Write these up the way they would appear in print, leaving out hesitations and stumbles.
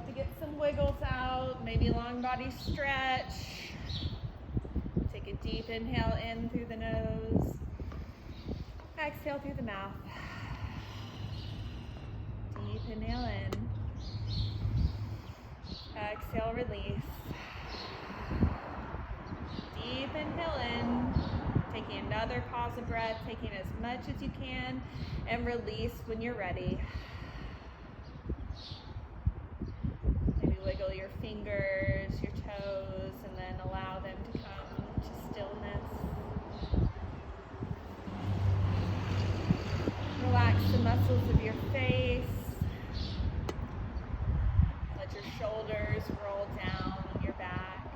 love to get some wiggles out, maybe long body stretch. Take a deep inhale in through the nose. Exhale through the mouth. Deep inhale in. Exhale, release. Deep inhale in. Taking another pause of breath, taking as much as you can, and release when you're ready. Maybe wiggle your fingers, your toes, and then allow them to come to stillness. Relax the muscles of your face. Let your shoulders roll down your back.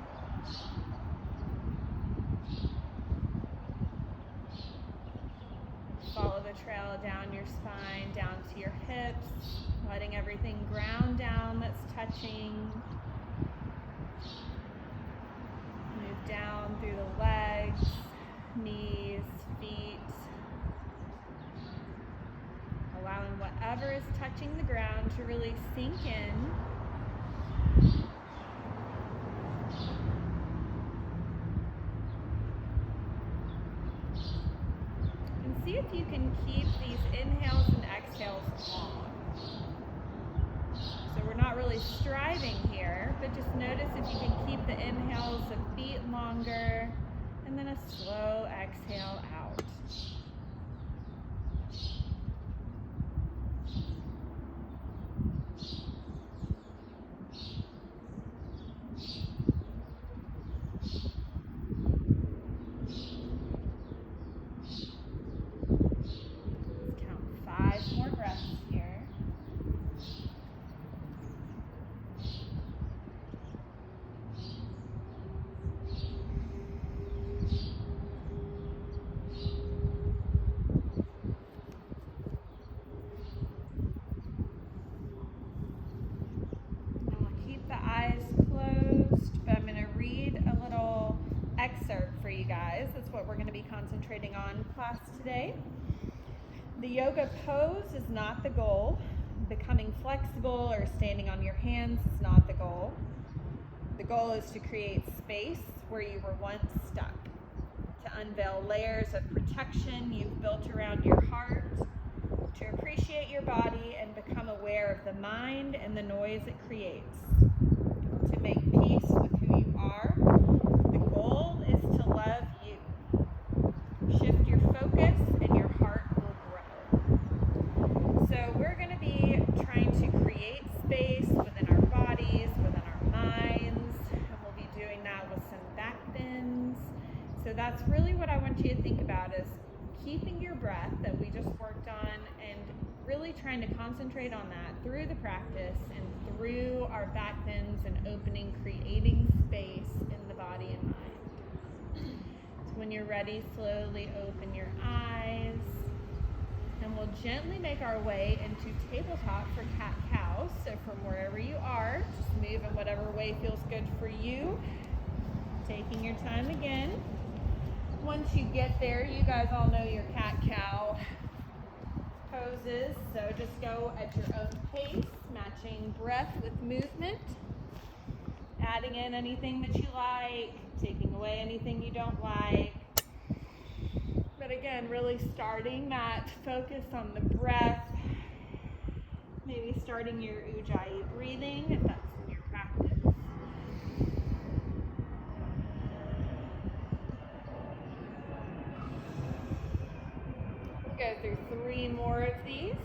Follow the trail down your spine, down to your hips, letting everything ground down that's touching. Move down through the legs, knees, feet. Allowing whatever is touching the ground to really sink in. See if you can keep these inhales and exhales long. So we're not really striving here, but just notice if you can keep the inhales a beat longer and then a slow exhale out. That's what we're going to be concentrating on class today. The yoga pose is not the goal. Becoming flexible or standing on your hands is not the goal. The goal is to create space where you were once stuck, to unveil layers of protection you've built around your heart, to appreciate your body and become aware of the mind and the noise it creates, to make peace with who you are. The goal is to love you. Shift your focus and your heart will grow. So we're going to be trying to create space within our bodies, within our minds, and we'll be doing that with some back bends. So that's really what I want you to think about, is keeping your breath that we just worked on and really trying to concentrate on that through the practice and through our back bends and opening, creating space in the body and mind. When you're ready, slowly open your eyes, and we'll gently make our way into tabletop for cat-cow. So from wherever you are, just move in whatever way feels good for you. Taking your time again. Once you get there, you guys all know your cat-cow poses, so just go at your own pace, matching breath with movement, adding in anything that you like, taking away anything you don't like. But again, really starting that focus on the breath, maybe starting your Ujjayi breathing if that's in your practice. We'll go through 3 more of these.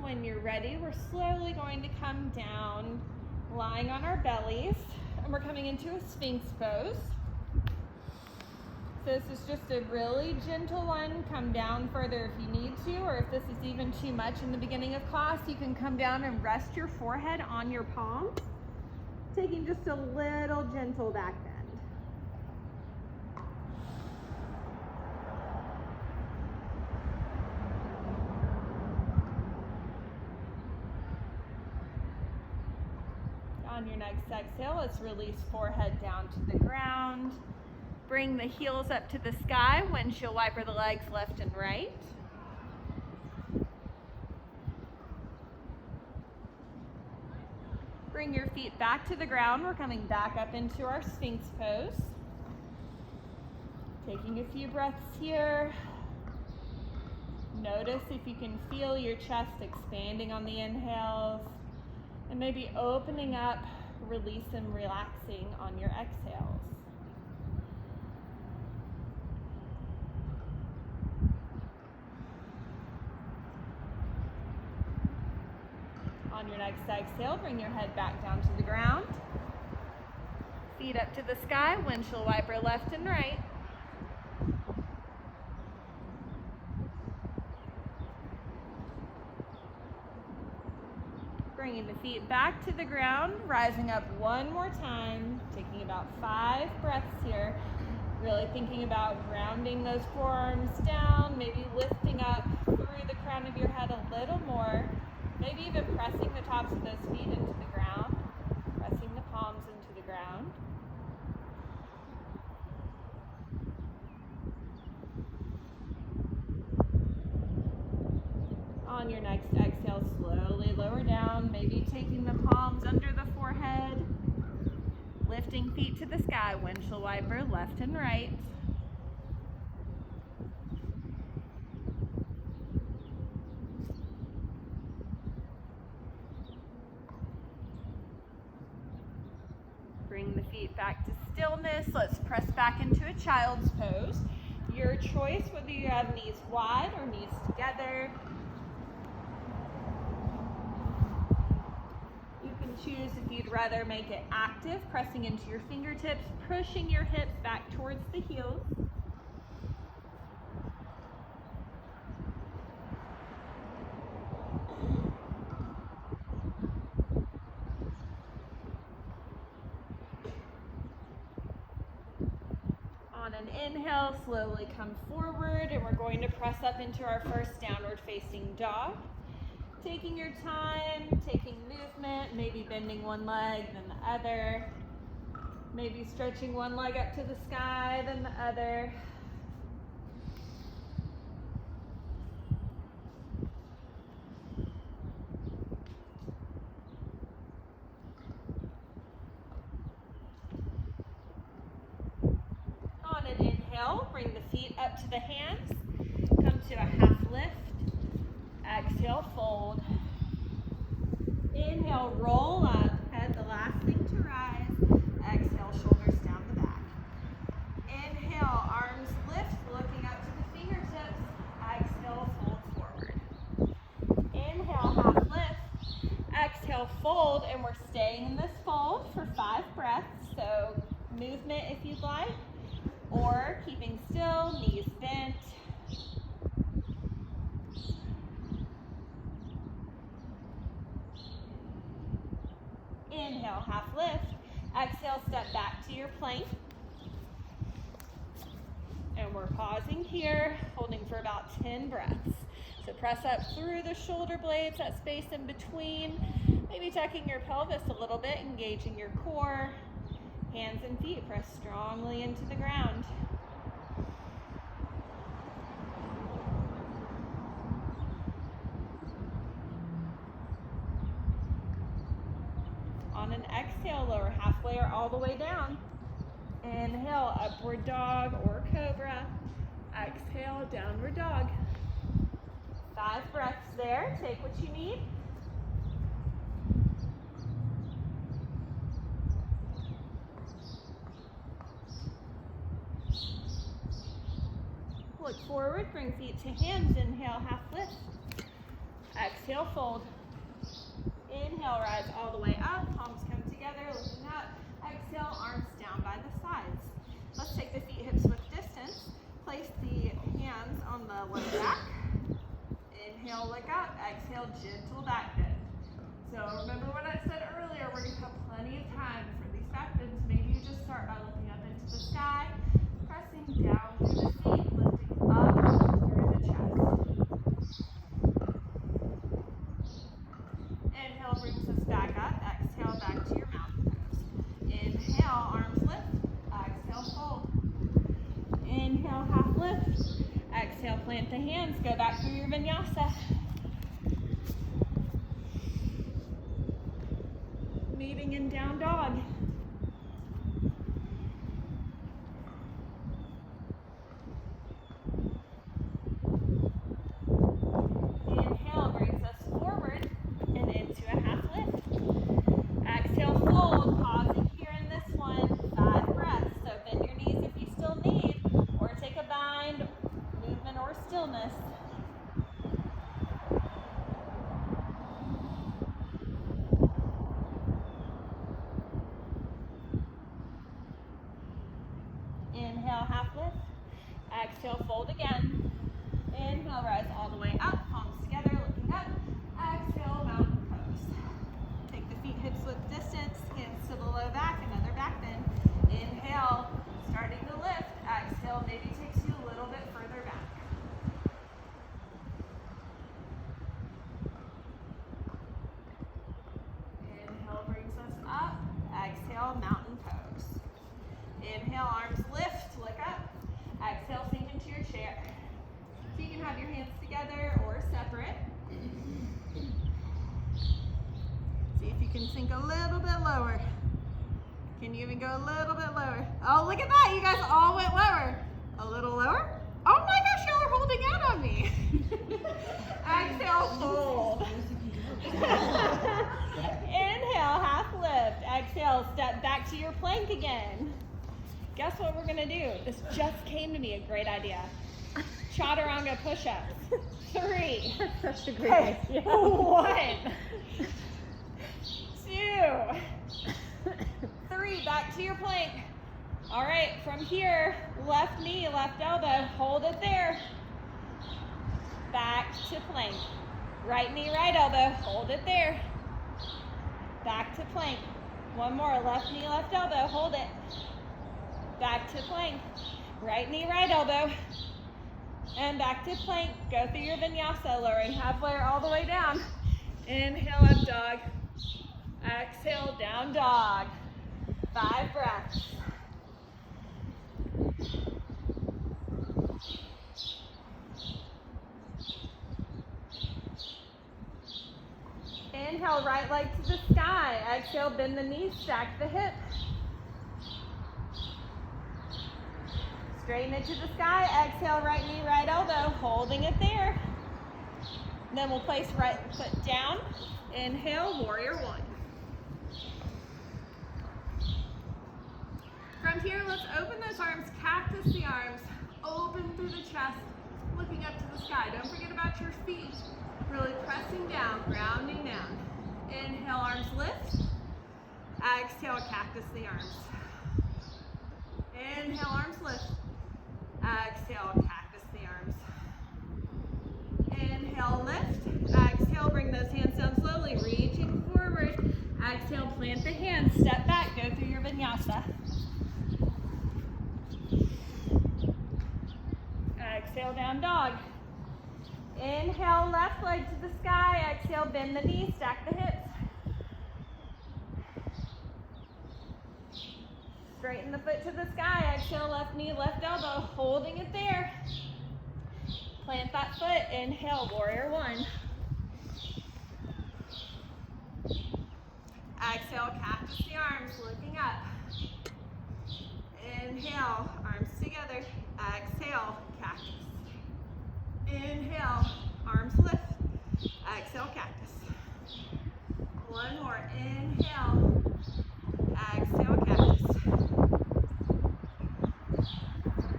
When you're ready, we're slowly going to come down, lying on our bellies, and we're coming into a Sphinx pose. So this is just a really gentle one. Come down further if you need to, or if this is even too much in the beginning of class, you can come down and rest your forehead on your palms, taking just a little gentle back bend. On your next exhale, let's release forehead down to the ground. Bring the heels up to the sky. Windshield wiper the legs left and right. Bring your feet back to the ground. We're coming back up into our Sphinx pose. Taking a few breaths here. Notice if you can feel your chest expanding on the inhales and maybe opening up, release and relaxing on your exhales. On your next exhale, bring your head back down to the ground. Feet up to the sky, windshield wiper left and right. Bringing the feet back to the ground, rising up one more time, taking about 5 breaths here. Really thinking about grounding those forearms down, maybe lifting up through the crown of your head a little more. Maybe even pressing the tops of those feet into the ground, pressing the palms into the ground. On your next exhale, slowly lower down, maybe taking the palms under the forehead, lifting feet to the sky, windshield wiper left and right. Bring the feet back to stillness. Let's press back into a child's pose. Your choice, whether you have knees wide or knees together. You can choose if you'd rather make it active, pressing into your fingertips, pushing your hips back towards the heels. On an inhale, slowly come forward, and we're going to press up into our first downward facing dog. Taking your time, taking movement, maybe bending one leg, then the other. Maybe stretching one leg up to the sky, then the other. On an inhale, bring the feet up to the hands. Come to a half lift. Exhale, fold. Inhale, roll up. Head the last thing to rise. Exhale, shoulders down the back. Inhale, arms lift, looking up to the fingertips. Exhale, fold forward. Inhale, half lift. Exhale, fold, and we're staying in this fold for 5 breaths. So movement if you'd like, or keeping still, knees bent. Inhale, half lift. Exhale, step back to your plank. And we're pausing here, holding for about 10 breaths. So press up through the shoulder blades, that space in between. Maybe tucking your pelvis a little bit, engaging your core. Hands and feet press strongly into the ground. On an exhale, lower halfway or all the way down. Inhale, upward dog or cobra. Exhale, downward dog. 5 breaths there. Take what you need. Look forward, bring feet to hands. Inhale, half lift. Exhale, fold. Inhale, rise all the way up. Palms come together, looking up. Exhale, arms down by the sides. Let's take the feet hips width distance. Place the hands on the low back. Inhale, look up. Exhale, gentle back bend. So remember what I said earlier, we're going to have plenty of time for these back bends. Maybe you just start by looking up into the sky, pressing down through the feet, lifting up through the chest. Inhale brings us back up. Exhale, back to your mountain Plant the hands, go back through your vinyasa. Meeting in down dog. Inhale brings us forward and into a half lift. Exhale, fold. Pausing here in this one. 5 breaths. So bend your knees if you still need, or take a bind, movement, or stillness. Inhale, half lift. Exhale, fold again. Inhale, rise all the way up, palms together, looking up. Exhale, mountain pose. Take the feet hips width distance, hands to the low back, another back bend. Inhale, starting to lift. Exhale, maybe takes you a little bit further back. Inhale brings us up. Exhale, mountain pose. Inhale, arms lift, look up. Exhale, sink into your chair. So you can have your hands together or separate. See if you can sink a little bit lower. Can you even go a little bit lower? Oh, look at that. You guys all went lower. A little lower. Oh my gosh, y'all are holding out on me. Exhale, fold. Inhale, half lift. Exhale, step back to your plank again. Guess what we're gonna do? This just came to me, a great idea. Chaturanga push-ups. 3. That's a great idea. 1, 2, 3, back to your plank. All right, from here, left knee, left elbow, hold it there. Back to plank. Right knee, right elbow, hold it there. Back to plank. One more, left knee, left elbow, hold it. Back to plank. Right knee, right elbow. And back to plank. Go through your vinyasa, lowering halfway or all the way down. Inhale, up dog. Exhale, down dog. 5 breaths. Inhale, right leg to the sky. Exhale, bend the knees, stack the hips. Straighten it to the sky. Exhale, right knee, right elbow, holding it there. Then we'll place right foot down. Inhale, warrior 1. From here, let's open those arms, cactus the arms, open through the chest, looking up to the sky. Don't forget about your feet. Really pressing down, grounding down. Inhale, arms lift. Exhale, cactus the arms. Inhale, arms lift. Exhale, cactus the arms. Inhale, lift. Exhale, bring those hands down slowly, reaching forward. Exhale, plant the hands, step back, go through your vinyasa. Exhale, down dog. Inhale, left leg to the sky. Exhale, bend the knees, stack the hips. Straighten the foot to the sky. Exhale, left knee, left elbow, holding it there. Plant that foot. Inhale, warrior 1. Exhale, cactus the arms, looking up. Inhale, arms together. Exhale, cactus. Inhale, arms lift. Exhale, cactus. One more. Inhale. Exhale, cactus.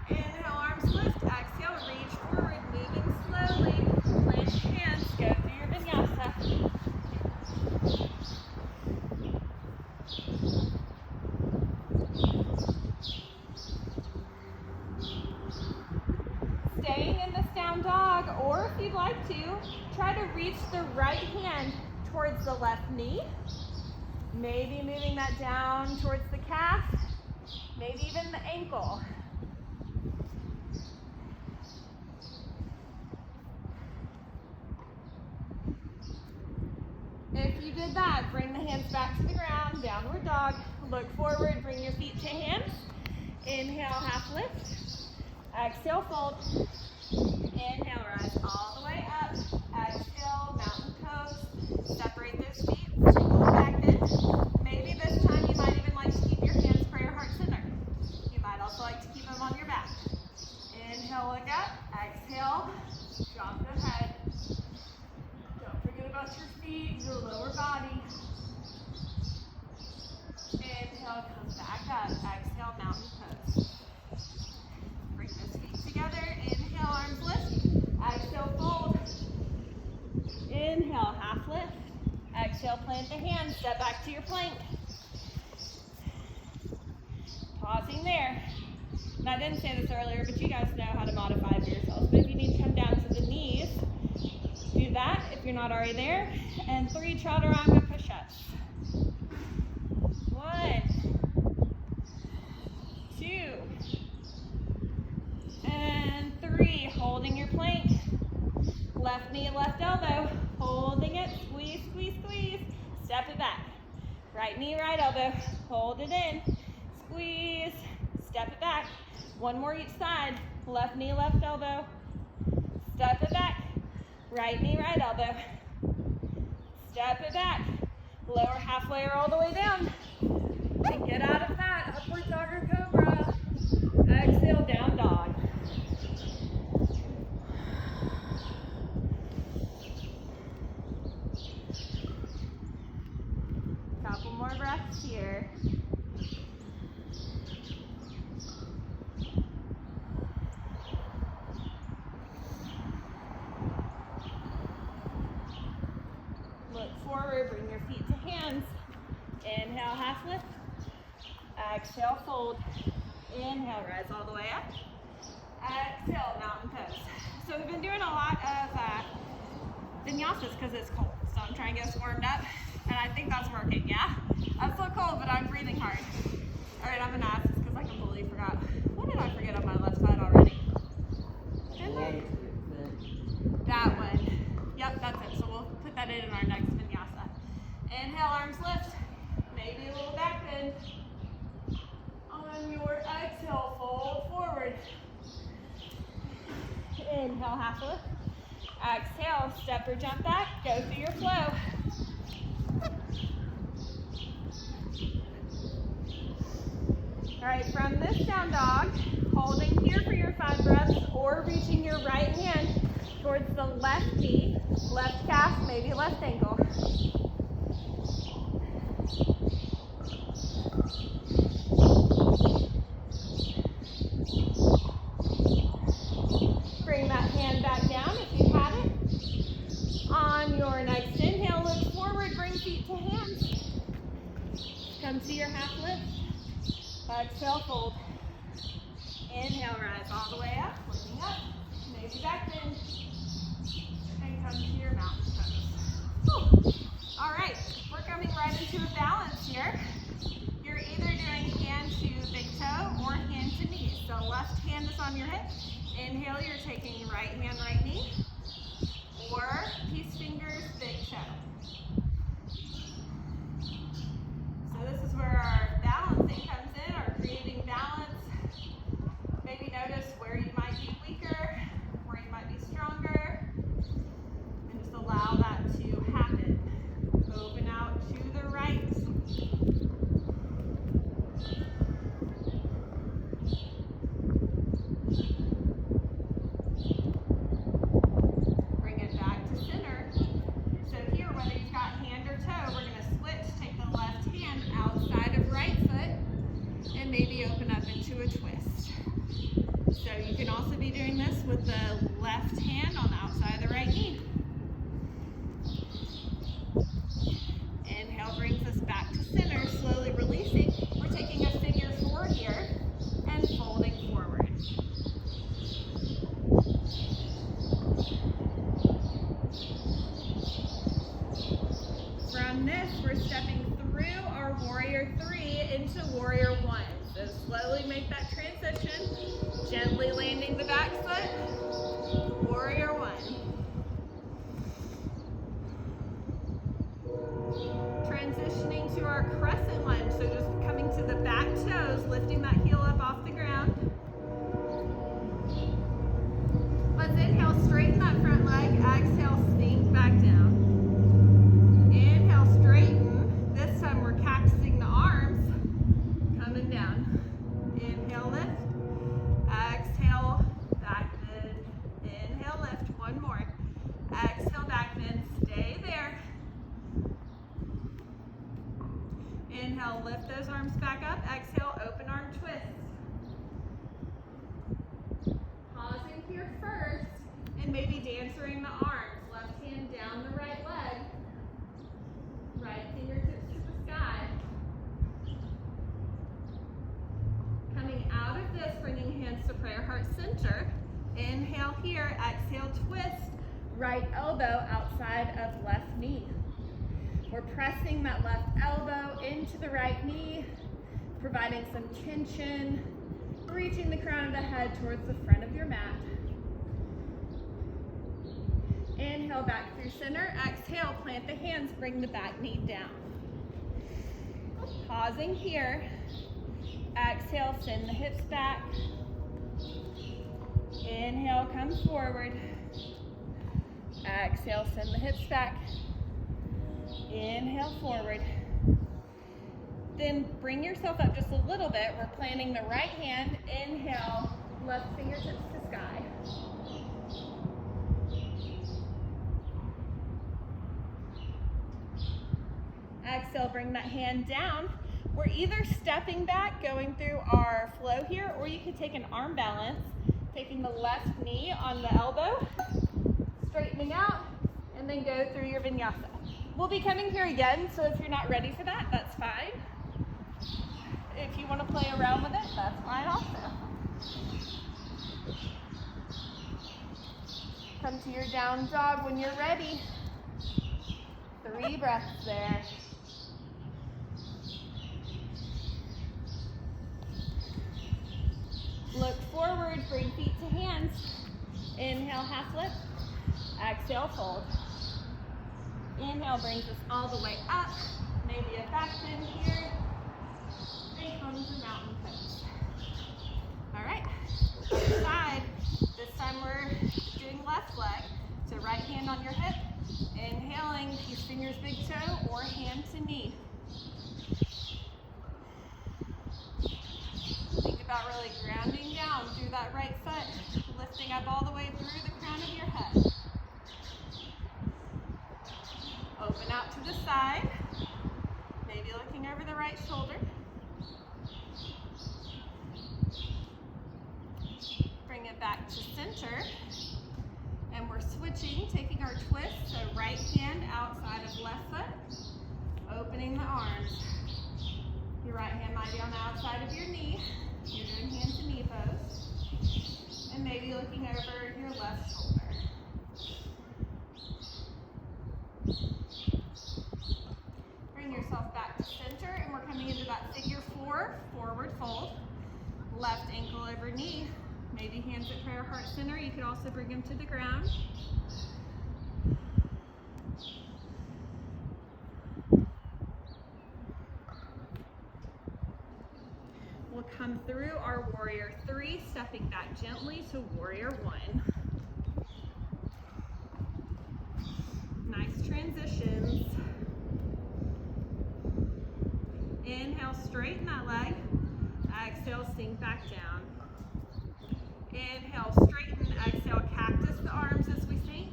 Inhale, arms lift. Exhale, reach forward, moving slowly. Plant your hands, go through your vinyasa. Staying in this down dog, or if you'd like to, try to reach the right hand towards the left knee. Maybe moving that down towards the calf, maybe even the ankle. If you did that, bring the hands back to the ground, downward dog. Look forward, bring your feet to hands. Inhale, half lift. Exhale, fold. Inhale, rise all the way up. Exhale, mountain pose. Separate those feet, single back in. Maybe this time you might even like to keep your hands prayer heart center. You might also like to keep them on your back. Inhale, look up. Exhale, drop the head. Don't forget about your feet, your lower body. Inhale, come back up. Exhale, mountain pose. Bring those feet together. Inhale, arms lift. Exhale, fold. Inhale, half lift. Exhale, plant the hands. Step back to your plank. Pausing there. And I didn't say this earlier, but you guys know how to modify for yourselves. But if you need to come down to the knees, do that if you're not already there. And 3 chaturanga push-ups. 1, 2, and 3. Holding your plank. Left knee, left elbow. Holding it. Squeeze, squeeze, squeeze. Step it back. Right knee, right elbow. Hold it in. Squeeze. Step it back. 1 more each side. Left knee, left elbow. Step it back. Right knee, right elbow. Step it back. Lower half layer all the way down. And get out of that. Upward dog or cobra. Exhale, down dog. Couple more breaths here. Look forward, bring your feet to hands. Inhale, half lift. Exhale, fold. Inhale, rise all the way up. Exhale, mountain pose. So we've been doing a lot of vinyasas because it's cold. So I'm trying to get us warmed up. And I think that's working, yeah? I'm so cold, but I'm breathing hard. All right, I'm gonna ask this because I completely forgot. What did I forget on my left side already? That one. Yep, that's it. So we'll put that in our next vinyasa. Inhale, arms lift. Maybe a little back bend. On your exhale, fold forward. Inhale, half lift. Exhale, step or jump back. Go through your flow. All right, from this down dog, holding here for your 5 breaths or reaching your right hand towards the left knee, left calf, maybe left ankle. Bring that hand back down if you had it. On your next inhale, look forward, bring feet to hands. Come to your half lift. Exhale, fold. Inhale, rise all the way up, looking up. Maybe back bend. And come to your mountain pose. All right, we're coming right into a balance here. You're either doing hand to big toe or hand to knee. So left hand is on your hip. Inhale, you're taking right hand, right knee. Or peace fingers, big toe. So this is where our balancing comes in, our creating balance. Maybe notice where you might be weaker, where you might be stronger, and just allow that to happen. Open out to the right. Bring it back to center. So here, whether you've got hand or toe, we're going to switch, take the left hand outside of right foot, and maybe open up into a twist. So you can also be doing this with the left hand on the outside of the right knee. Inhale brings us back to center, slowly releasing. We're taking a figure 4 here and folding forward. From this, we're stepping through our warrior 3 into warrior 1. So slowly make that transition, gently landing the back foot, warrior 1. Transitioning to our crescent lunge, so just coming to the back toes, lifting that heel up off the ground. Exhale, sink back down. Inhale, straighten. This time we're cactusing the arms, coming down. Inhale, lift. Exhale, back bend. Inhale, lift. One more. Exhale, back bend. Stay there. Inhale, lift those arms back up. Exhale, open arm twist. Pausing here first, and maybe dancing the arms. Left hand down the right leg. Right fingertips to the sky. Coming out of this, bringing hands to prayer heart center. Inhale here, exhale, twist. Right elbow outside of left knee. We're pressing that left elbow into the right knee, providing some tension, reaching the crown of the head towards the front of your mat. Inhale back through center. Exhale, plant the hands, bring the back knee down. Pausing here. Exhale, send the hips back. Inhale, come forward. Exhale, send the hips back. Inhale, forward. Then bring yourself up just a little bit. We're planting the right hand. Inhale, left fingertips to sky. Exhale, bring that hand down. We're either stepping back, going through our flow here, or you could take an arm balance, taking the left knee on the elbow, straightening out, and then go through your vinyasa. We'll be coming here again, so if you're not ready for that, that's fine. If you want to play around with it, that's fine also. Come to your down dog when you're ready. 3 breaths there. Look forward, bring feet to hands. Inhale, half lift. Exhale, fold. Inhale brings us all the way up. Maybe a back bend here. And come to mountain pose. All right, other side. This time we're doing left leg. So right hand on your hip. Inhaling, keep fingers big toe or hand to knee. Think about really grounding down through that right foot, lifting up all the way through the crown of your head. Open out to the side, maybe looking over the right shoulder. Bring it back to center, and we're switching, taking our twist, so right hand outside of left foot, opening the arms. Your right hand might be on the outside of your knee. You're doing hand to knee pose, and maybe looking over your left shoulder. Bring yourself back to center, and we're coming into that figure 4, forward fold. Left ankle over knee. Maybe hands at prayer heart center. You could also bring them to the ground. We'll come through our warrior 3, stepping back gently to warrior 1. Nice transitions. Inhale, straighten that leg. Exhale, sink back down. Inhale, straighten. Exhale, cactus the arms as we sink.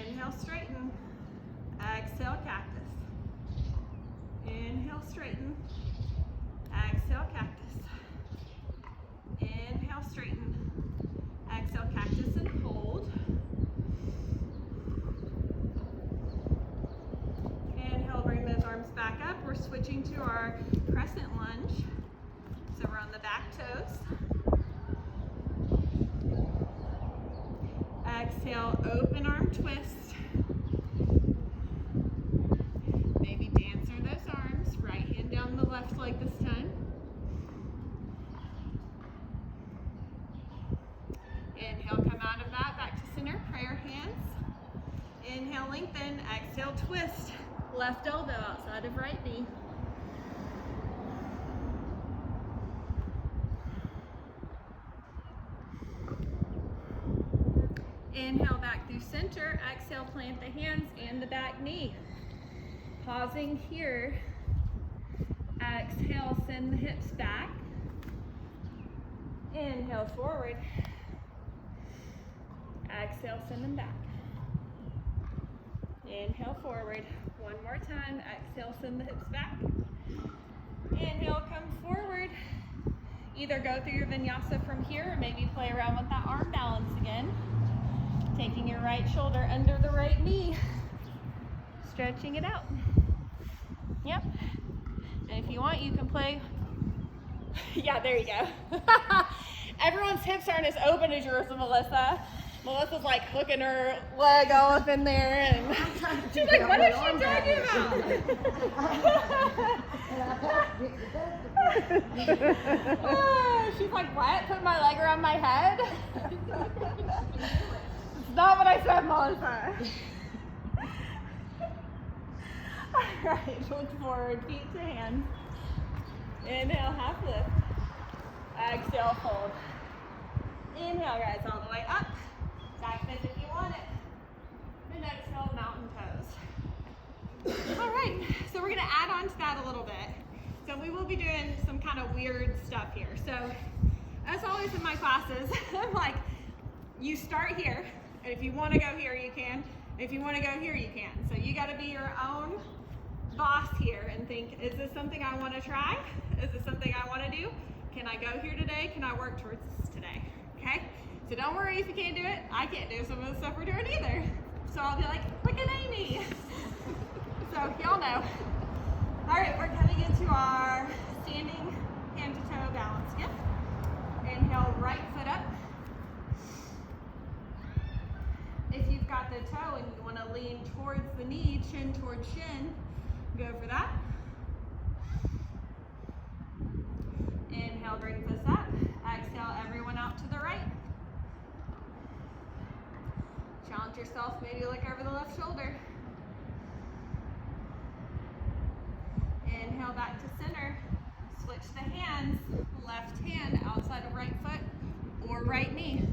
Inhale, straighten. Exhale, cactus. Inhale, straighten. Exhale, cactus. Inhale, straighten. Exhale, cactus and hold. Inhale, bring those arms back up. We're switching to our crescent lunge. So we're on the back toes. Exhale, open arm twist. Maybe dancer those arms. Right hand down the left leg this time. Inhale, come out of that, back to center, prayer hands. Inhale, lengthen. Exhale, twist. Left elbow outside of right knee. Inhale back through center. Exhale, plant the hands and the back knee. Pausing here. Exhale, send the hips back. Inhale, forward. Exhale, send them back. Inhale, forward. One more time. Exhale, send the hips back. Inhale, come forward. Either go through your vinyasa from here or maybe play around with that arm balance again. Taking your right shoulder under the right knee. Stretching it out. Yep. And if you want, you can play. Yeah, there you go. Everyone's hips aren't as open as yours, Melissa. Melissa's like hooking her leg all up in there, and she's like, what is she talking about? She's like, what? Put my leg around my head? It's not what I said, Melissa. All right, look forward, feet to hands. Inhale, half lift. Exhale, fold. Inhale, guys, all the way up. Back bend if you want it. And exhale, mountain pose. All right, so we're gonna add on to that a little bit. So we will be doing some kind of weird stuff here. So as always in my classes, I'm like, you start here, and if you wanna go here, you can. If you wanna go here, you can. So you gotta be your own boss here and think, is this something I wanna try? Is this something I wanna do? Can I go here today? Can I work towards this today? Okay? So don't worry if you can't do it. I can't do some of the stuff we're doing either. So I'll be like, look at Amy. So y'all know. All right, we're coming into our standing hand to toe balance skiff. Inhale, right foot up. If you've got the toe and you want to lean towards the knee, chin towards shin, go for that. Inhale, brings us up. Exhale, everyone out to the right. Challenge yourself, maybe look over the left shoulder. Inhale, back to center. Switch the hands, left hand outside of right foot or right knee.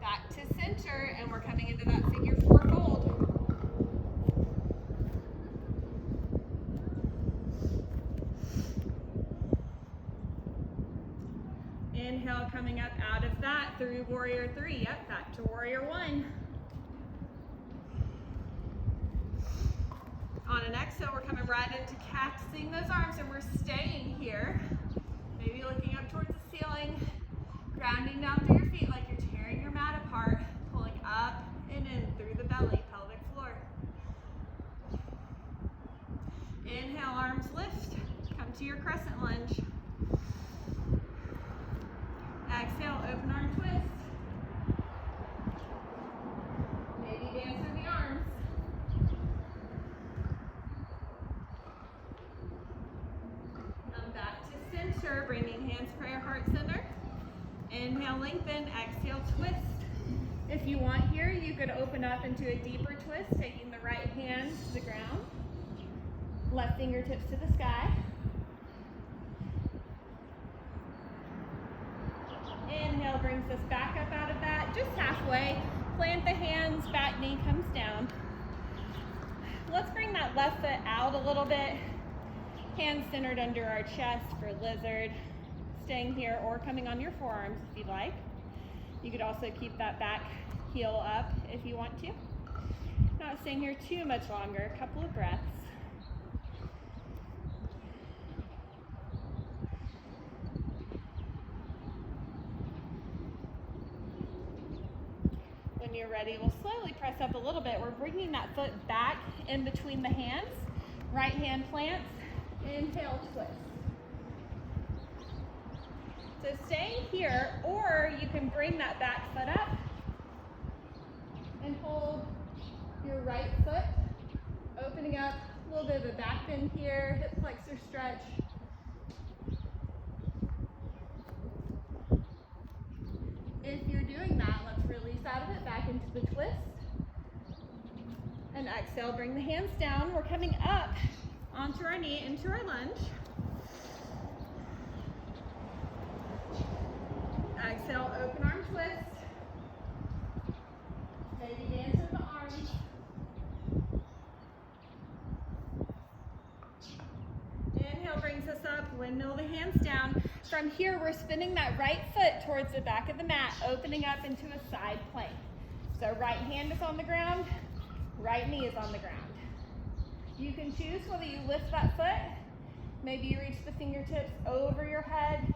Back to center, and we're coming into that figure four fold. Inhale, coming up out of that through warrior three. Yep, back to warrior one. On an exhale, we're coming right into cactusing those arms, and we're staying here. Maybe looking up towards the ceiling, grounding down through your feet like you're tearing your mat apart, pulling up and in through the belly, pelvic floor. Inhale, arms lift. Come to your crescent lunge. Exhale, open arm twist. Maybe dance through the arms. Come back to center, bringing hands prayer heart center. Inhale, lengthen. Exhale, twist. If you want here, you could open up into a deeper twist, taking the right hand to the ground, left fingertips to the sky. Inhale brings us back up out of that, just halfway. Plant the hands, back knee comes down. Let's bring that left foot out a little bit. Hands centered under our chest for lizard. Staying here or coming on your forearms if you'd like. You could also keep that back heel up if you want to. Not staying here too much longer, a couple of breaths. When you're ready, we'll slowly press up a little bit. We're bringing that foot back in between the hands. Right hand plants. Inhale, twist. So staying here, or you can bring that back foot up and hold your right foot, opening up, a little bit of a back bend here, hip flexor stretch. If you're doing that, let's release out of it, back into the twist. And exhale, bring the hands down. We're coming up onto our knee into our lunge. Exhale, open arm twist. Maybe dance with the arms. Inhale brings us up, windmill the hands down. From here, we're spinning that right foot towards the back of the mat, opening up into a side plank. So right hand is on the ground, right knee is on the ground. You can choose whether you lift that foot, maybe you reach the fingertips over your head,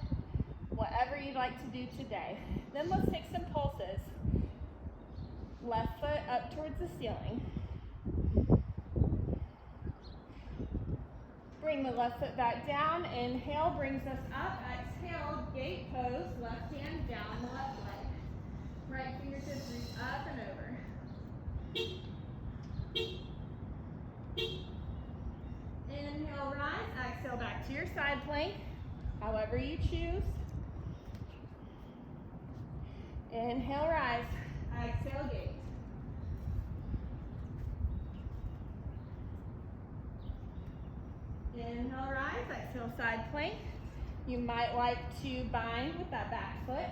whatever you'd like to do today. Then let's take some pulses. Left foot up towards the ceiling. Bring the left foot back down. Inhale brings us up. Exhale, gate pose. Left hand down the left leg. Right fingertips reach up and over. Inhale, rise. Exhale, back to your side plank. However you choose. Inhale, rise. Exhale, gate. Inhale, rise. Exhale, side plank. You might like to bind with that back foot.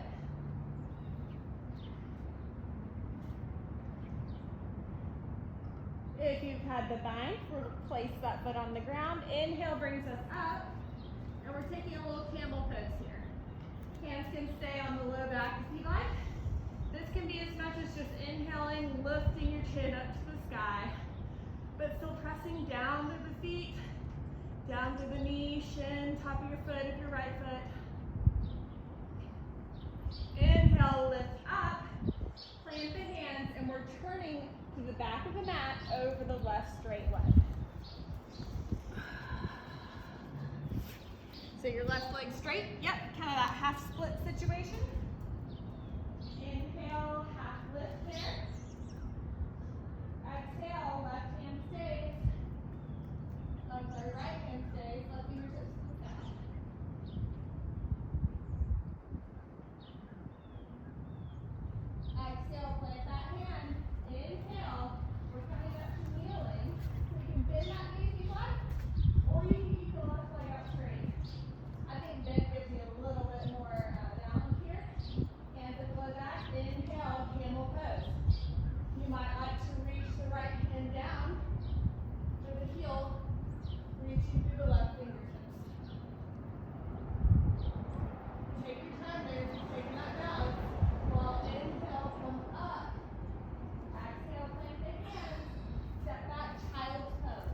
If you've had the bind, we'll place that foot on the ground. Inhale brings us up, and we're taking a little camel pose here. Hands can stay on the low back if you like. This can be as much as just inhaling, lifting your chin up to the sky, but still pressing down through the feet, down through the knee, shin, top of your foot if your right foot. Inhale, lift up, plant the hands, and we're turning to the back of the mat over the left straight leg. So your left leg straight, yep, kind of that half split situation. Inhale, half lift there. Exhale, left hand stays. Right hand stays, left fingertips to the sky. Exhale, plant that hand. Inhale, we're coming up to kneeling. You can bend that knee if you like, or you can keep the left leg out straight. I think bend gives you a little bit more balance here. Hands at the low back. Inhale, camel pose. You might like to reach the right hand down with the heel reaching through the left fingertips. Take your time there, just taking that balance. While inhale, come up. Exhale, plant the hands. Step back, child's pose.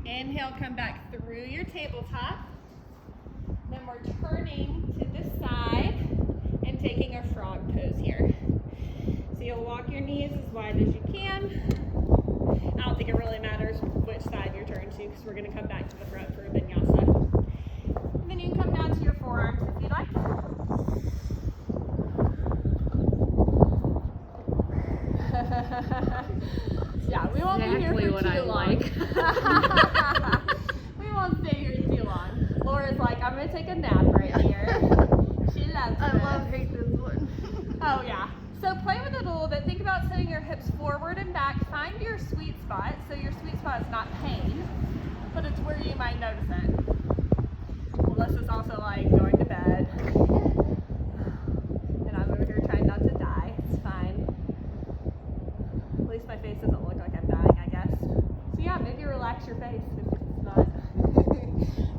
Inhale, come back through your tabletop. Then we're turning to the side and taking a frog pose here. So you'll walk your knees as wide as you can. I don't think it really matters which side you're turned to because we're going to come back to the front for a vinyasa. And then you can come down to your forearms if you like. Yeah, we won't be here for too long. We won't stay here too long. Laura's like, I'm going to take a nap right here. She loves it. Hate this one. Oh, yeah. So play with it a little bit. Think about setting your hips forward and back. Find your sweet spot. So your sweet spot is not pain, but it's where you might notice it. Melissa's also like going to bed. And I'm over here trying not to die. It's fine. At least my face doesn't look like I'm dying, I guess. So yeah, maybe relax your face if it's not.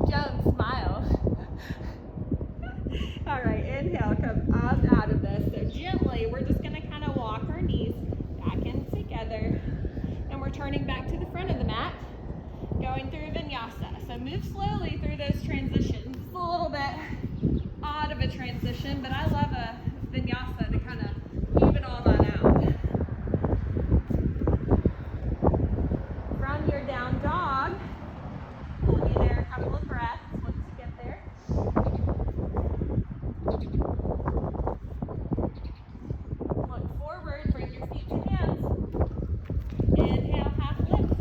Joan, smile. All right, inhale, come up out of this. So gently, we're just going to kind of walk our knees back in together. And we're turning back to the front of the mat, going through vinyasa. So move slowly through those transitions. It's a little bit odd of a transition, but I love a vinyasa to kind of even all that out. From your down dog, hold you there a couple of breaths once you get there. Look forward, bring your feet to hands. Inhale, half lift.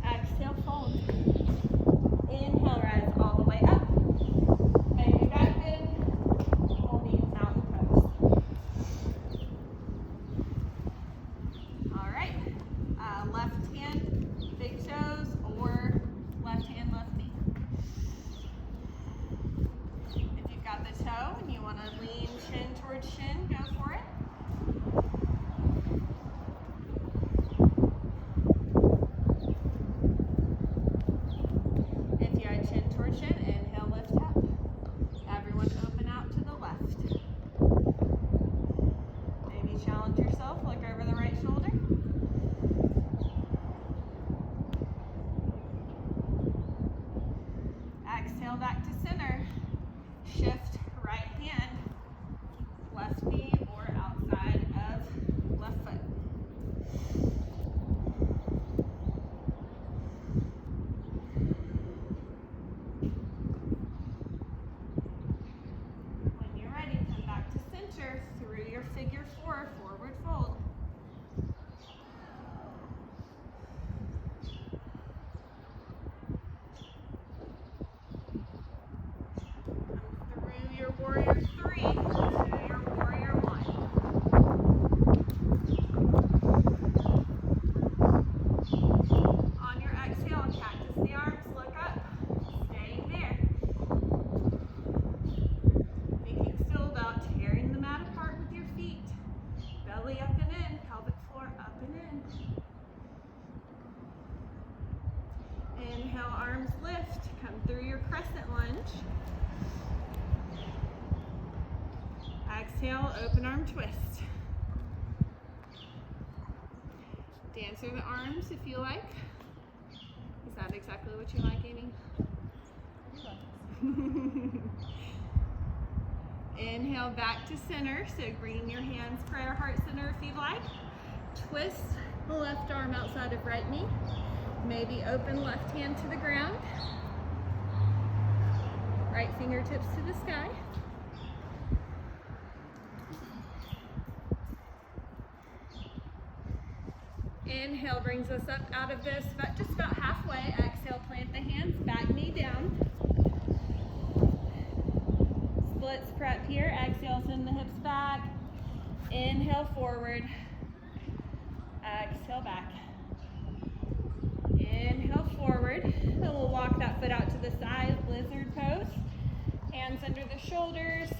Exhale, fold. Inhale, rise all the way up. Maybe back bend. Holding mountain pose. your crescent lunge. Exhale, open arm twist. Dance through the arms if you like. Is that exactly what you like, Amy? Inhale back to center, so bring your hands prayer heart center if you like. Twist the left arm outside of right knee. Maybe open left hand to the ground. Right fingertips to the sky. Inhale brings us up out of this, but just about halfway. Exhale, plant the hands, back knee down. Splits prep here. Exhale, send the hips back. Inhale, forward. Exhale, back. Inhale, forward. Then we'll walk that foot out to the side, lizard pose. Hands under the shoulders.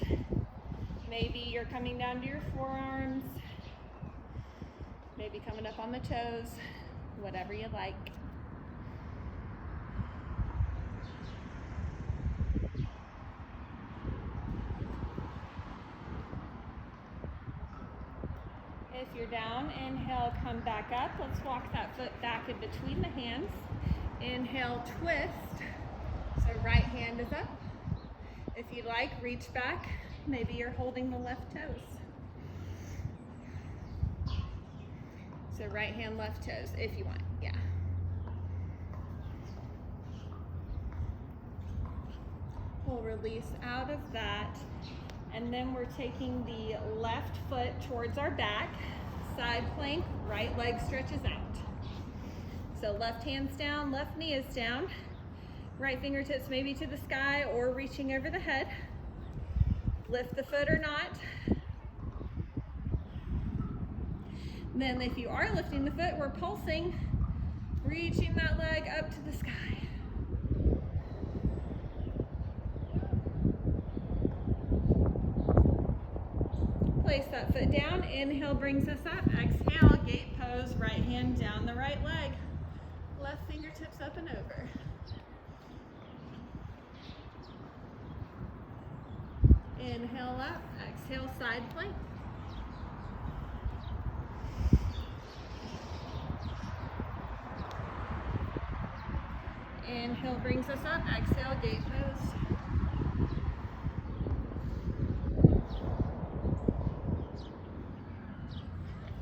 Maybe you're coming down to your forearms. Maybe coming up on the toes. Whatever you like. If you're down, inhale, come back up. Let's walk that foot back in between the hands. Inhale, twist. So right hand is up. If you like, reach back. Maybe you're holding the left toes. So right hand, left toes, if you want, yeah. We'll release out of that. And then we're taking the left foot towards our back, side plank, right leg stretches out. So left hand's down, left knee is down. Right fingertips maybe to the sky or reaching over the head. Lift the foot or not. Then if you are lifting the foot, we're pulsing, reaching that leg up to the sky. Place that foot down. Inhale brings us up. Exhale, gate pose. Right hand down the right leg. Left fingertips up and over. Inhale up. Exhale, side plank. Inhale brings us up. Exhale, gate pose.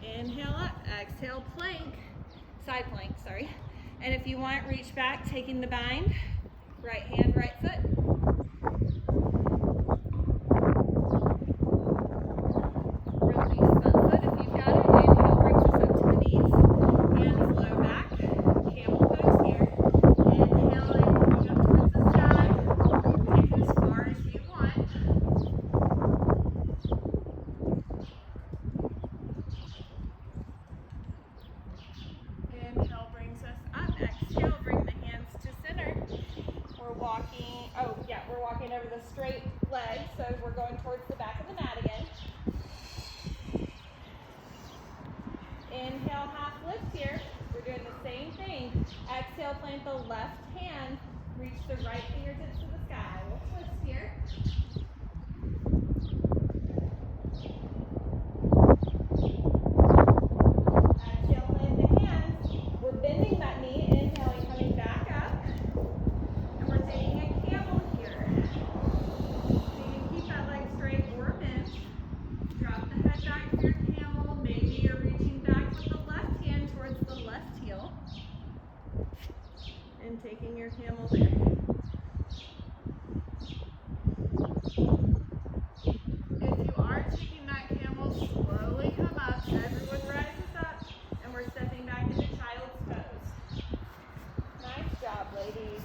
Inhale up, exhale, plank, side plank, sorry. And if you want, reach back, taking the bind, right hand, right foot. Release that foot if you've got it. Inhale brings us up to the knees, hands low back, camel pose here. Inhale, reach up towards the sky, take it as far as you want. Inhale brings us up. Exhale, bring the hands to center. We're walking over the straight leg, so we're going towards the back of the mat again. Inhale, half lift here. We're doing the same thing. Exhale, plant the left hand. Reach the right fingertips to the sky. We'll twist here. Exhale, plant the hands. We're bending that knee, inhaling, coming back up. And we're taking a camel here. So you can keep that leg straight or bent. Drop the head back for your camel. Maybe you're reaching back with the left hand towards the left heel. And taking your camel there. If you are taking that camel, slowly come up. Everyone rises up. And we're stepping back into child's pose. Nice job, ladies.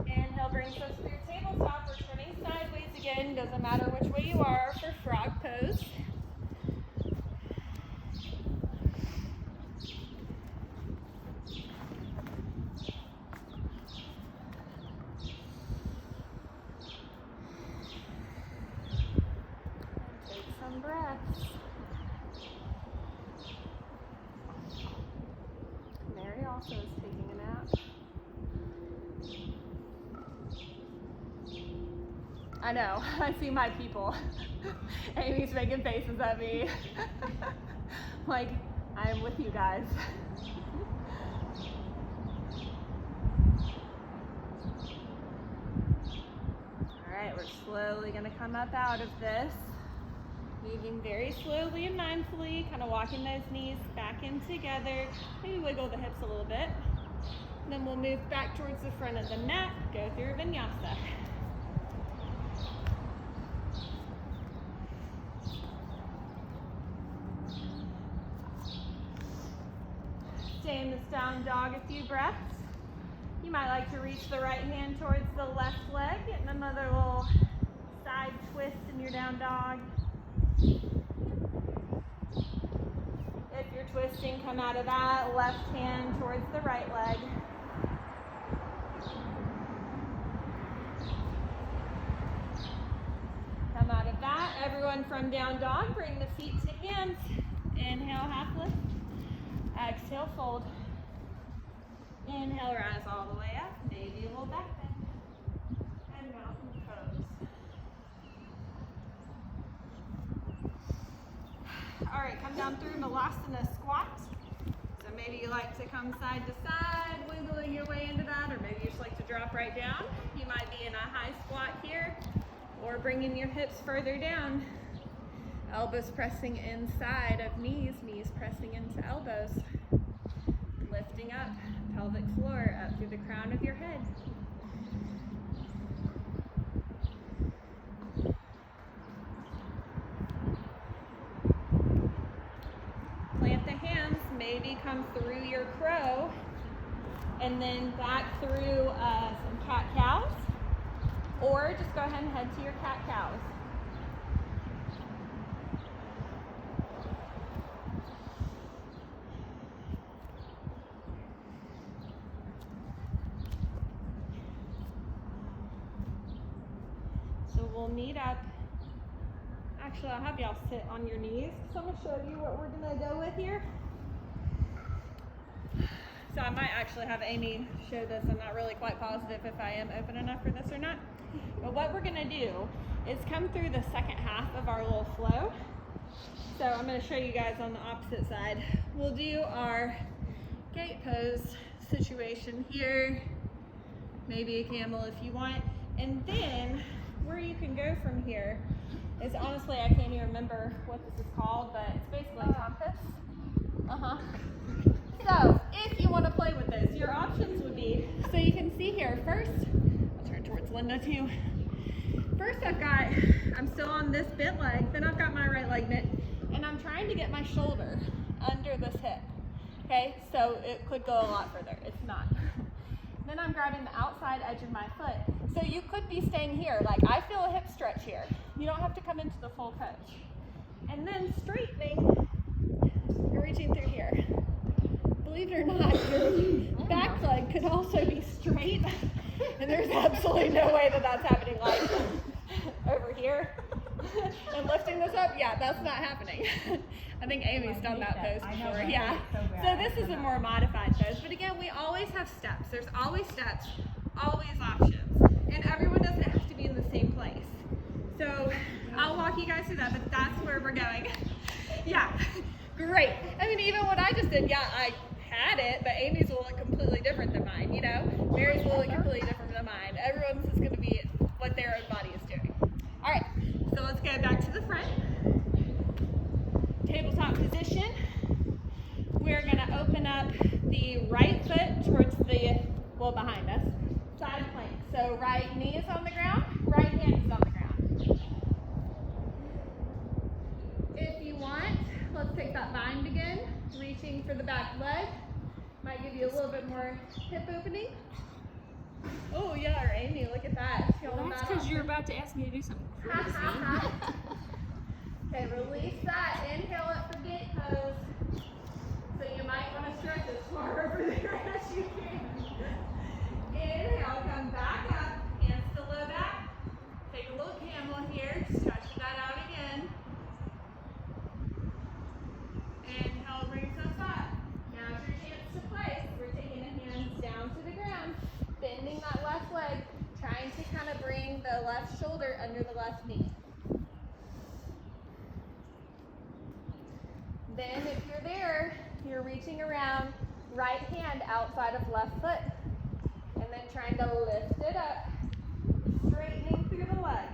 Inhale brings us to your tabletop. We're turning sideways again. Doesn't matter which way you are for frog pose. also is taking a nap. I know, I see my people. Amy's making faces at me. Like, I am with you guys. Alright, we're slowly going to come up out of this. Moving very slowly and mindfully, kind of walking those knees back in together. Maybe wiggle the hips a little bit. Then we'll move back towards the front of the mat, go through vinyasa. Stay in this down dog a few breaths. You might like to reach the right hand towards the left leg, getting another little side twist in your down dog. If you're twisting, come out of that left hand towards the right leg. Come out of that. Everyone from down dog, bring the feet to hands. Inhale, half lift. Exhale, fold. Inhale, rise all the way up. Maybe a little back bend. And mountain pose. All right, come down through Malasana squat. So maybe you like to come side to side, wiggling your way into that, or maybe you just like to drop right down. You might be in a high squat here, or bringing your hips further down. Elbows pressing inside of knees, knees pressing into elbows. Lifting up, pelvic floor up through the crown of your head. Plant the hands, maybe come through your crow, and then back through some cat-cows, or just go ahead and head to your cat-cows. We'll meet up. Actually, I'll have y'all sit on your knees. So I'm going to show you what we're going to go with here. So I might actually have Amy show this. I'm not really quite positive if I am open enough for this or not. But what we're going to do is come through the second half of our little flow. So I'm going to show you guys on the opposite side. We'll do our gate pose situation here. Maybe a camel if you want. And then where you can go from here is, honestly, I can't even remember what this is called, but it's basically a compass. So if you want to play with this, your options would be, so you can see here first, I'll turn towards Linda too. First I'm still on this bent leg, then I've got my right leg bent, and I'm trying to get my shoulder under this hip. Okay, so it could go a lot further, it's not. Then I'm grabbing the outside edge of my foot. So you could be staying here. Like, I feel a hip stretch here. You don't have to come into the full coach. And then straightening, you're reaching through here. Believe it or not, your back leg could also be straight. And there's absolutely no way that that's happening, like over here. And lifting this up, yeah, that's not happening. I think Amy's done that pose before. Yeah. So this is a more modified pose. But again, we always have steps. There's always steps, always options. And everyone doesn't have to be in the same place. So I'll walk you guys through that, but that's where we're going. Yeah, great. I mean, even what I just did, yeah, I had it, but Amy's will look completely different than mine, you know? Mary's will look completely different than mine. Everyone's is going to be what their own body is doing. All right, so let's go back to the front. Tabletop position. We're going to open up the right foot towards the, well, behind us, side plank. So right knee is on the ground, right hand is on the ground. If you want, let's take that bind again, reaching for the back leg. Might give you a little bit more hip opening. Oh yeah, or Amy, look at that. Well, that's because you're about to ask me to do something crazy. Okay, release that. Inhale up for gate pose. So you might want to stretch as far over there as you can. Inhale, come back up, hands to low back. Take a little camel here, stretch that out again. Inhale, brings us up. Now's your chance to place. We're taking trying to kind of bring the left shoulder under the left knee. Then if you're there, you're reaching around, right hand outside of left foot, and then trying to lift it up, straightening through the leg.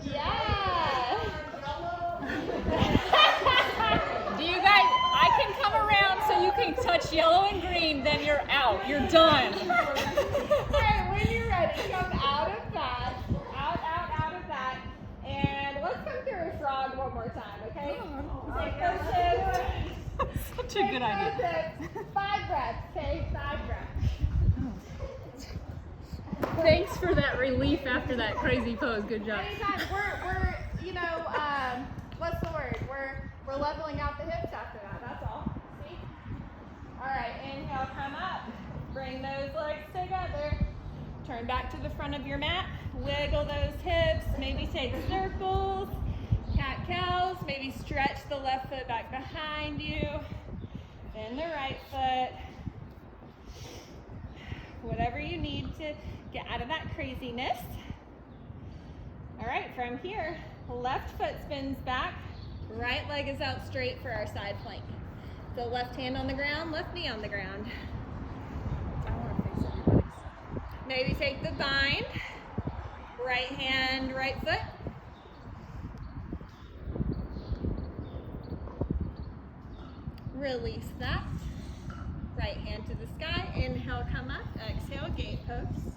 Yeah! Do you guys, I can come around so you can touch yellow and green, then you're out. You're done. Alright, when you're ready, come out of that. Out of that. And let's come through a frog one more time, okay? Take those hips. Such a good idea. 5 breaths, okay? 5 breaths. Thanks for that relief after that crazy pose. Good job. Anytime, we're what's the word? We're leveling out the hips after that, that's all. See? Alright, inhale, come up. Bring those legs together. Turn back to the front of your mat. Wiggle those hips. Maybe take circles. Cat-cows. Maybe stretch the left foot back behind you. Then the right foot. Whatever you need to get out of that craziness. All right, from here, left foot spins back, right leg is out straight for our side plank. So left hand on the ground, left knee on the ground. I want to face everybody's. Maybe take the bind, right hand, right foot. Release that. Right hand to the sky. Inhale, come up. Exhale, gate pose.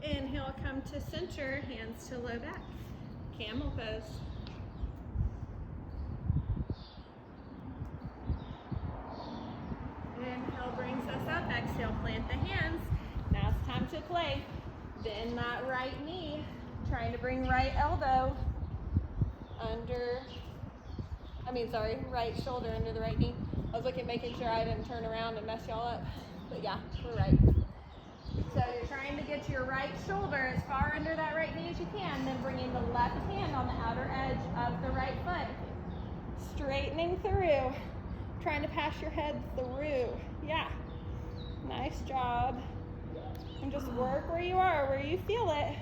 Inhale, come to center. Hands to low back. Camel pose. Inhale brings us up. Exhale, plant the hands. Now it's time to play. Bend that right knee. Trying to bring right elbow under. Right shoulder under the right knee. I was making sure I didn't turn around and mess y'all up. But yeah, we're right. So you're trying to get your right shoulder as far under that right knee as you can, then bringing the left hand on the outer edge of the right foot. Straightening through. Trying to pass your head through. Yeah. Nice job. And just work where you are, where you feel it.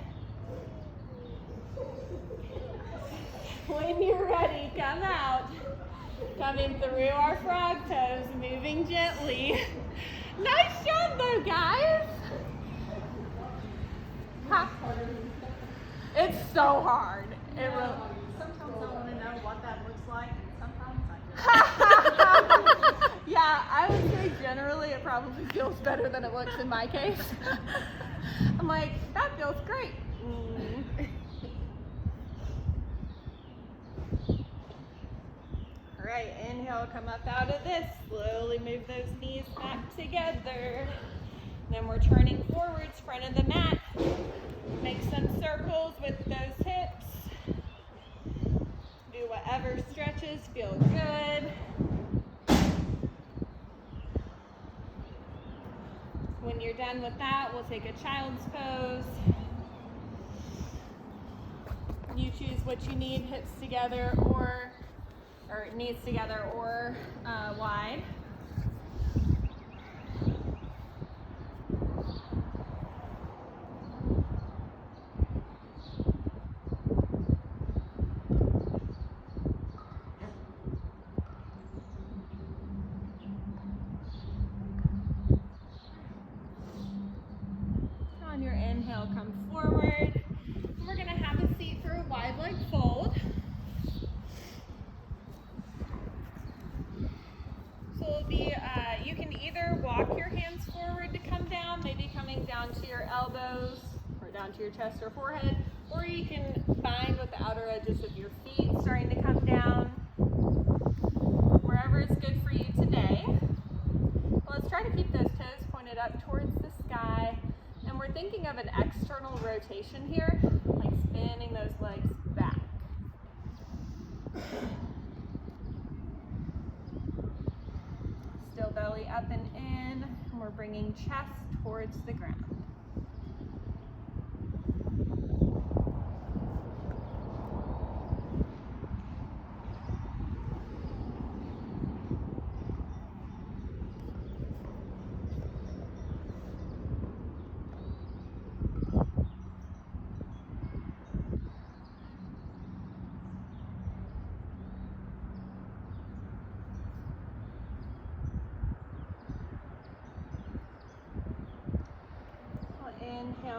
When you're ready, come out. Coming through our frog pose, moving gently. Nice job though, guys. Ha. It's so hard. It really. Sometimes I want to know what that looks like, and sometimes I just. Yeah, I would say generally it probably feels better than it looks in my case. I'm like, that feels great. All right, inhale, come up out of this. Slowly move those knees back together. Then we're turning forwards, front of the mat. Make some circles with those hips. Do whatever stretches feel good. When you're done with that, we'll take a child's pose. You choose what you need, hips together or knees together or wide. On your inhale, come forward. We're going to have a seat for a wide leg fold. So it'll be, you can either walk your hands forward to come down, maybe coming down to your elbows or down to your chest or forehead, or you can bind with the outer edges of your feet, starting to come down. Wherever is good for you today. Let's try to keep those toes pointed up towards the sky. And we're thinking of an external rotation here, like spinning those legs back. Still belly up and in, and we're bringing chest towards the ground.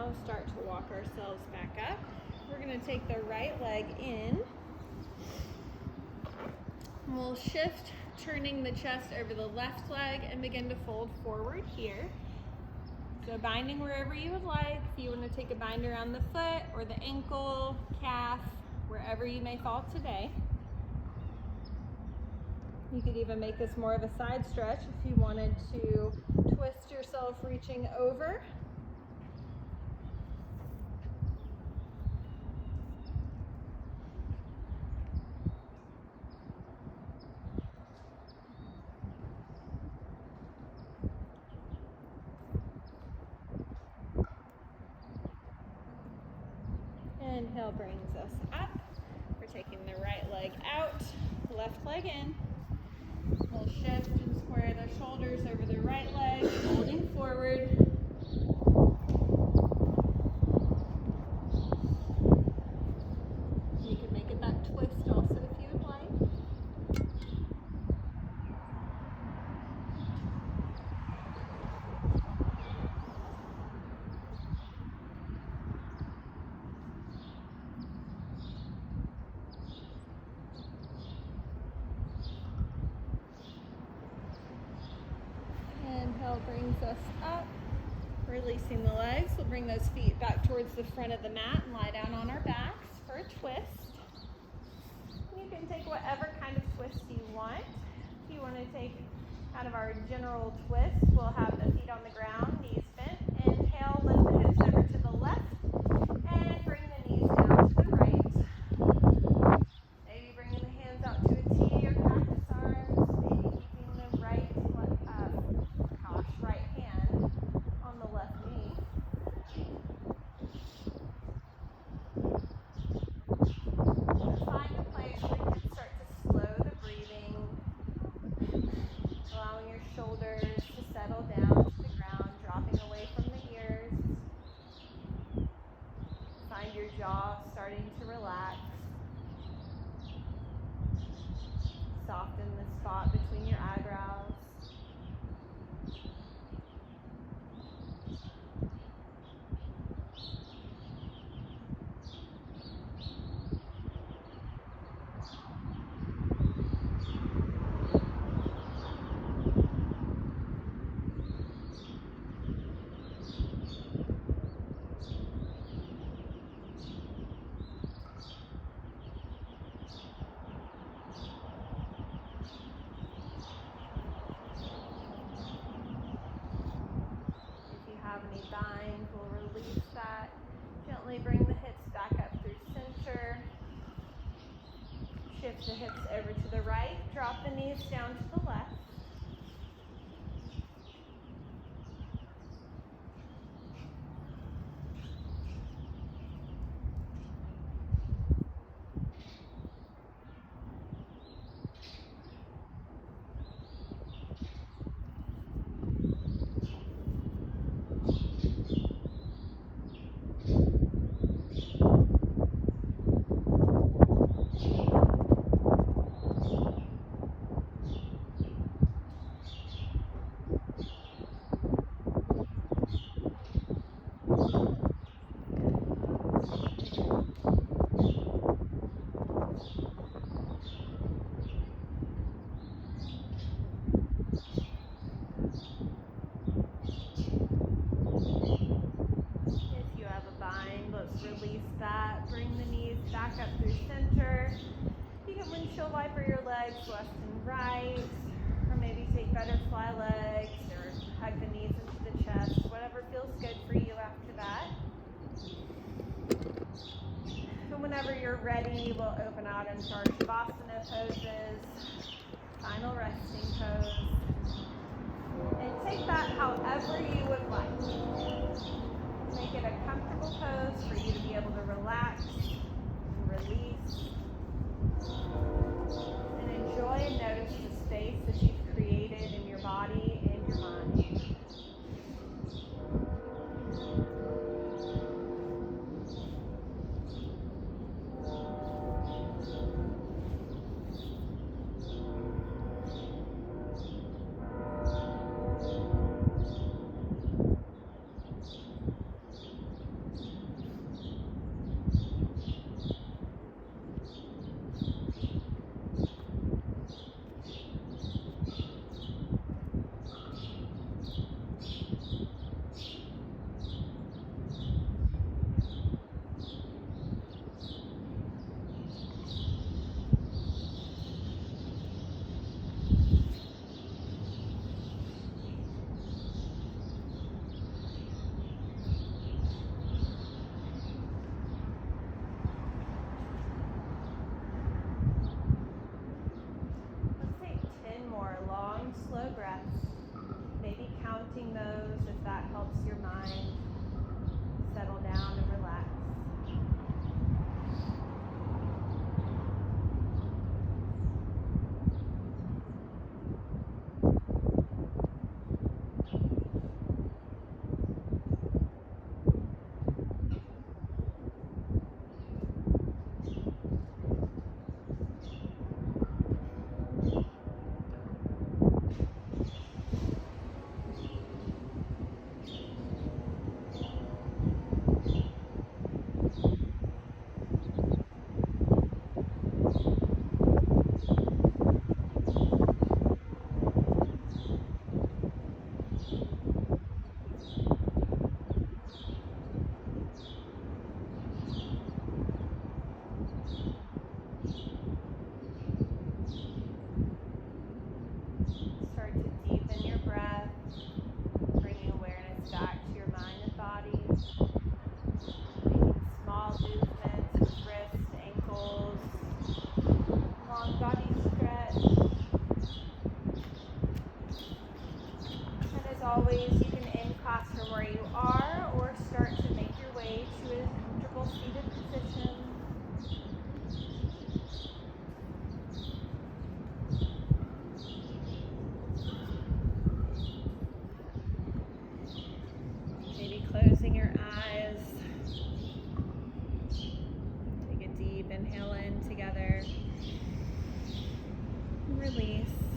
now start to walk ourselves back up. We're going to take the right leg in. We'll shift, turning the chest over the left leg and begin to fold forward here. So binding wherever you would like. If you want to take a bind around the foot or the ankle, calf, wherever you may fall today. You could even make this more of a side stretch if you wanted to twist yourself reaching over. Inhale brings us up. We're taking the right leg out, left leg in. We'll shift and square the shoulders over the right leg, folding forward. You can make it that twist also if you would like. Inhale brings us up, releasing the legs. We'll bring those feet back towards the front of the mat and lie down on our backs for a twist. You can take whatever kind of twist you want. If you want to take kind of our general twist, we'll have the feet on the ground, knees bent. Inhale, lift the hips over to the left, and bring the knees down to the right. Maybe bringing the hands out to a T or cactus arms, maybe keeping the right hand on the left knee. Find a place where you can start to slow the breathing, allowing your shoulders to settle down to the ground, dropping away from the ears. Find your jaw starting to relax. Soften the spot between your eyebrows. Any bind, we'll release that. Gently bring the hips back up through center. Shift the hips over to the right. Drop the knees down to the left. Release that. Bring the knees back up through center. You can windshield wiper your legs left and right, or maybe take butterfly legs, or hug the knees into the chest, whatever feels good for you after that. And whenever you're ready, we'll open out into our Shavasana poses, final resting pose. And take that however you would like. Make it a comfortable pose for you to be able to relax and release. And enjoy and notice the space that you've created in your body and your mind. together. Release.